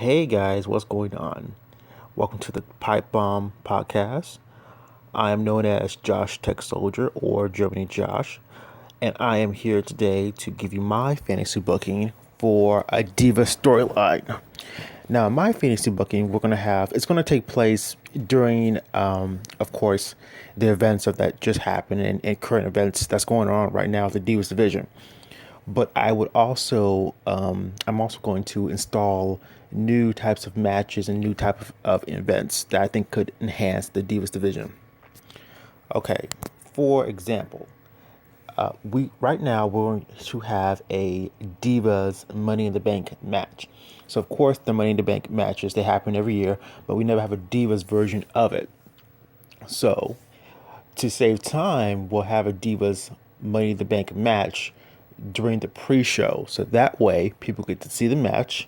Hey guys, what's going on? Welcome to the Pipe Bomb Podcast. I am known as Josh Tech Soldier or Germany Josh, and I am here today to give you my fantasy booking for a Diva storyline. Now, my fantasy booking it's going to take place during, of course, the events of that just happened and current events that's going on right now with the Divas division. But I'm also going to install new types of matches and new type of events that I think could enhance the Divas division. Okay, for example, we right now we're going to have a Divas Money in the Bank match. So of course the Money in the Bank matches they happen every year, but we never have a Divas version of it. So to save time, we'll have a Divas Money in the Bank match during the pre-show, so that way people get to see the match,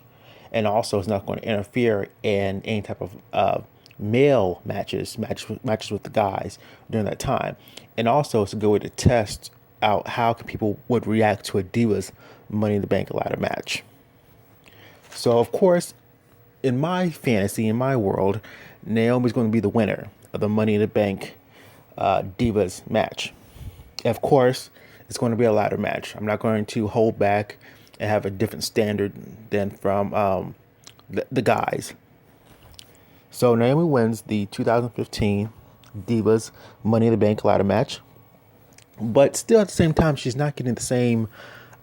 and also it's not going to interfere in any type of male matches with the guys during that time, and also it's a good way to test out how people would react to a Divas Money in the Bank ladder match. So of course, in my world, Naomi's going to be the winner of the Money in the Bank Divas match. Of course, it's going to be a ladder match. I'm not going to hold back and have a different standard than from the guys. So Naomi wins the 2015 Divas Money in the Bank ladder match, but still at the same time, she's not getting the same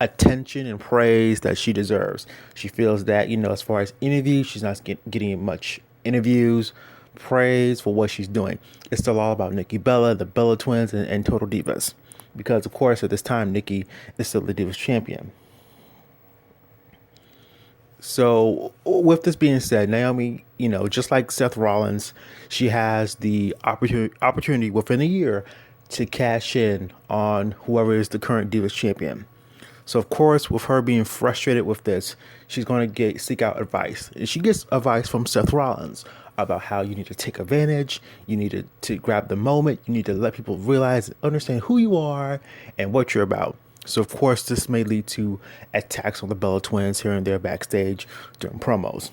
attention and praise that she deserves. She feels that, as far as interviews, she's not getting much interviews, praise for what she's doing. It's still all about Nikki Bella, the Bella Twins, and Total Divas. Because, of course, at this time, Nikki is still the Divas champion. So, with this being said, Naomi, just like Seth Rollins, she has the opportunity within a year to cash in on whoever is the current Divas champion. So, of course, with her being frustrated with this, she's going to seek out advice. And she gets advice from Seth Rollins about how you need to take advantage, you need to grab the moment, you need to let people realize and understand who you are and what you're about. So, of course, this may lead to attacks on the Bella Twins here and there backstage during promos.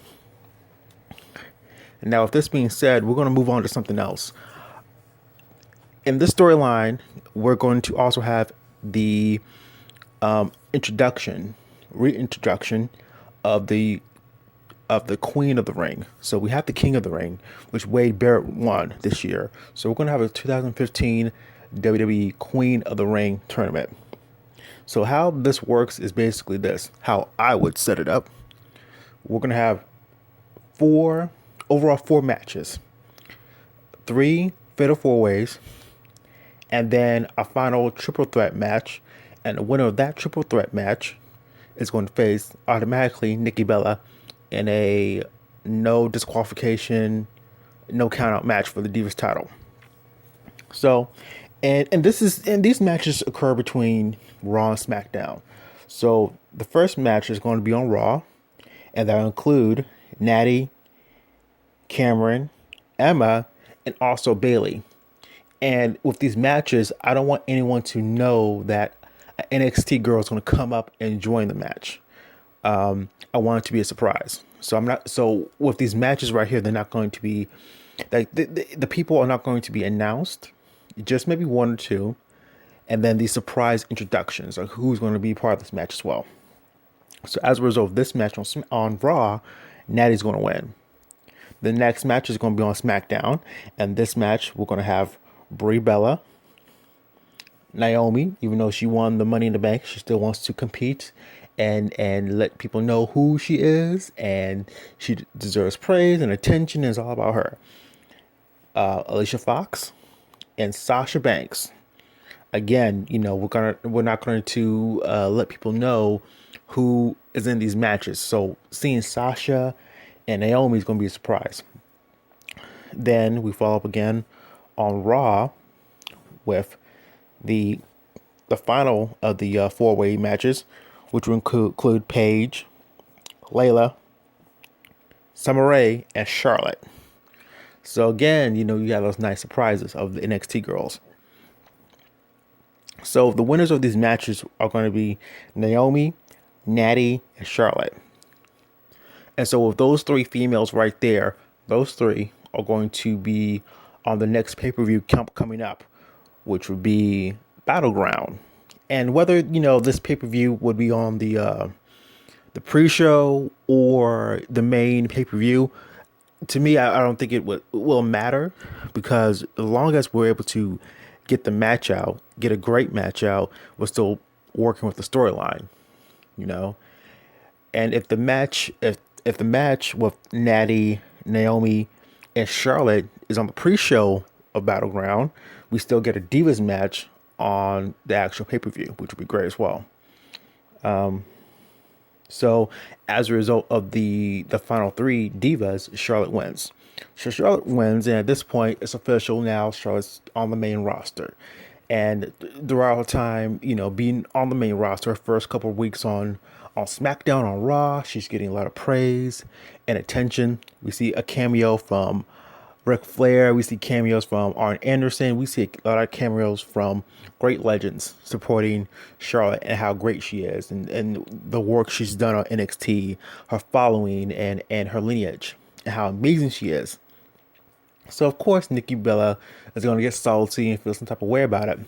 And now, with this being said, we're going to move on to something else. In this storyline, we're going to also have the reintroduction of the Queen of the Ring. So we have the King of the Ring, which Wade Barrett won this year. So we're going to have a 2015 WWE Queen of the Ring tournament. So how this works is basically this, how I would set it up. We're going to have four matches, 3 fatal 4-ways, and then a final triple threat match. And the winner of that triple threat match is going to face automatically Nikki Bella in a no disqualification, no count out match for the Divas title. So, and these matches occur between Raw and SmackDown. So the first match is going to be on Raw, and that'll include Natty, Cameron, Emma, and also Bayley. And with these matches, I don't want anyone to know that an NXT girl is going to come up and join the match. I want it to be a surprise. So with these matches right here, they're not going to be like the people are not going to be announced, just maybe 1 or 2, and then these surprise introductions of who's going to be part of this match as well. So as a result of this match on Raw, Natty's going to win. The next match is going to be on SmackDown, and this match we're going to have Brie Bella, Naomi. Even though she won the Money in the Bank, she still wants to compete and let people know who she is, and she deserves praise and attention. It's all about her. Alicia Fox and Sasha Banks. Again, we're not going to let people know who is in these matches. So seeing Sasha and Naomi is going to be a surprise. Then we follow up again on Raw with the final of the 4-way matches, which will include Paige, Layla, Summer Rae, and Charlotte. So again, you have those nice surprises of the NXT girls. So the winners of these matches are going to be Naomi, Natty, and Charlotte. And so with those three females right there, those three are going to be on the next pay-per-view coming up, which would be Battleground. And whether, this pay-per-view would be on the pre-show or the main pay-per-view, to me, I don't think it will matter, because as long as we're able to get the match out, get a great match out, we're still working with the storyline, you know. And if the match with Natty, Naomi, and Charlotte is on the pre-show of Battleground, we still get a Divas match on the actual pay-per-view, which would be great as well. So as a result of the final three Divas, Charlotte wins. So Charlotte wins, and at this point, it's official now. Charlotte's on the main roster, and throughout the time, being on the main roster, first couple of weeks on SmackDown, on Raw, she's getting a lot of praise and attention. We see a cameo from Ric Flair. We see cameos from Arn Anderson. We see a lot of cameos from great legends supporting Charlotte and how great she is, and the work she's done on NXT, her following, and her lineage, and how amazing she is. So of course Nikki Bella is going to get salty and feel some type of way about it.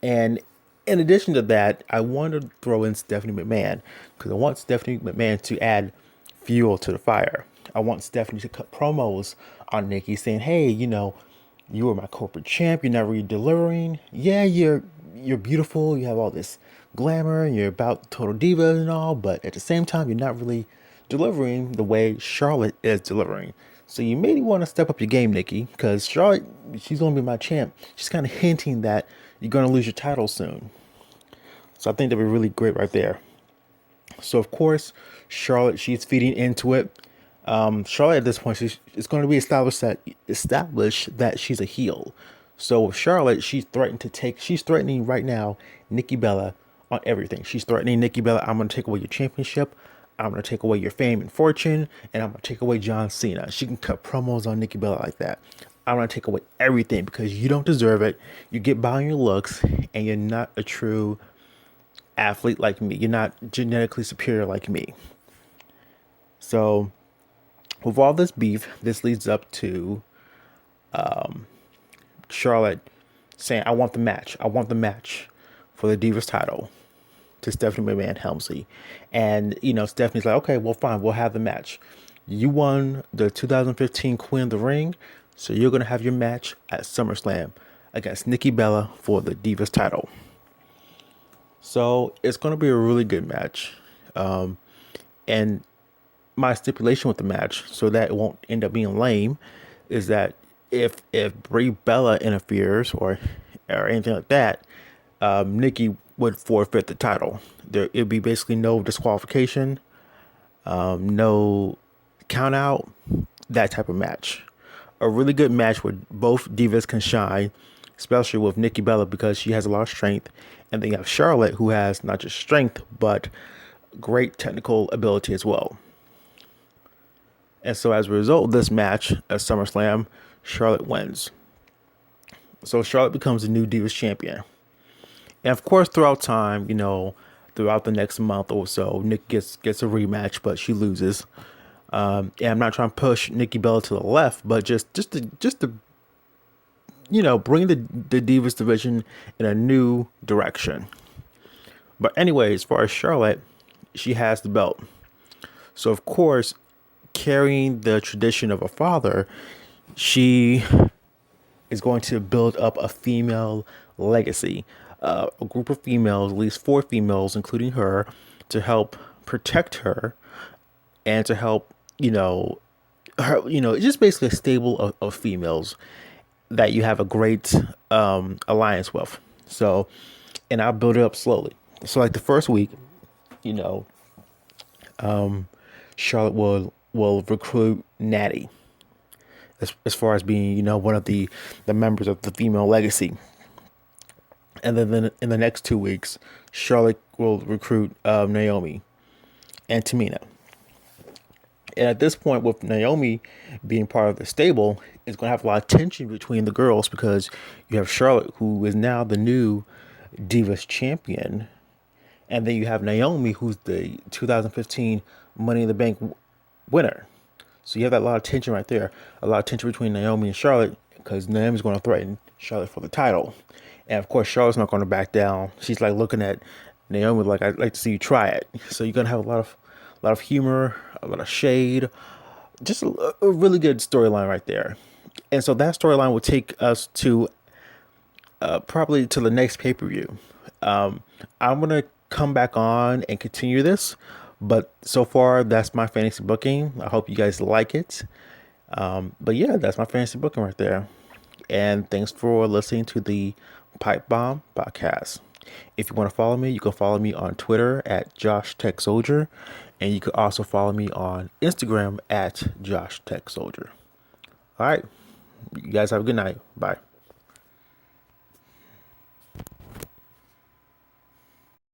And in addition to that, I want to throw in Stephanie McMahon, because I want Stephanie McMahon to add fuel to the fire. I want Stephanie to cut promos on Nikki saying, hey, you were my corporate champ. You're not really delivering. Yeah, you're beautiful. You have all this glamour and you're about total diva and all, but at the same time, you're not really delivering the way Charlotte is delivering. So you may want to step up your game, Nikki, because Charlotte, she's going to be my champ. She's kind of hinting that you're going to lose your title soon. So I think that'd be really great right there. So of course, Charlotte, she's feeding into it. Charlotte at this point, it's going to be established that she's a heel. So with Charlotte, she's threatening right now Nikki Bella on everything. She's threatening Nikki Bella, I'm going to take away your championship, I'm going to take away your fame and fortune, and I'm going to take away John Cena. She can cut promos on Nikki Bella like that. I'm going to take away everything because you don't deserve it. You get by on your looks, and you're not a true athlete like me. You're not genetically superior like me. So with all this beef, this leads up to Charlotte saying, I want the match. I want the match for the Divas title to Stephanie McMahon Helmsley. And, Stephanie's like, okay, well, fine. We'll have the match. You won the 2015 Queen of the Ring, so you're going to have your match at SummerSlam against Nikki Bella for the Divas title. So it's going to be a really good match. And my stipulation with the match, so that it won't end up being lame, is that if Brie Bella interferes or anything like that, Nikki would forfeit the title. It'd be basically no disqualification, no count out, that type of match. A really good match where both divas can shine, especially with Nikki Bella because she has a lot of strength, and then you have Charlotte, who has not just strength but great technical ability as well. And so as a result of this match at SummerSlam, Charlotte wins. So Charlotte becomes the new Divas champion. And of course, throughout time, throughout the next month or so, Nikki gets a rematch, but she loses. And I'm not trying to push Nikki Bella to the left, but just to bring the Divas division in a new direction. But anyway, as far as Charlotte, she has the belt. So of course, carrying the tradition of her father, she is going to build up a female legacy, a group of females, at least 4 females, including her, to help protect her and to help, just basically a stable of females that you have a great alliance with. So, and I'll build it up slowly. So like the first week, Charlotte will recruit Natty as far as being, one of the members of the female legacy. And then in the next 2 weeks, Charlotte will recruit Naomi and Tamina. And at this point, with Naomi being part of the stable, it's going to have a lot of tension between the girls because you have Charlotte, who is now the new Divas champion. And then you have Naomi, who's the 2015 Money in the Bank winner. So you have that lot of tension right there, a lot of tension between Naomi and Charlotte, because Naomi's going to threaten Charlotte for the title, and of course Charlotte's not going to back down. She's like looking at Naomi like, I'd like to see you try it. So you're gonna have a lot of humor, a lot of shade, just a really good storyline right there. And so that storyline will take us to probably to the next pay per view. I'm gonna come back on and continue this, but so far that's my fantasy booking. I hope you guys like it. But yeah, that's my fantasy booking right there. And thanks for listening to the Pipe Bomb podcast. If you want to follow me, you can follow me on Twitter at Josh Tech Soldier, and you can also follow me on Instagram at Josh Tech Soldier. All right, you guys have a good night. Bye.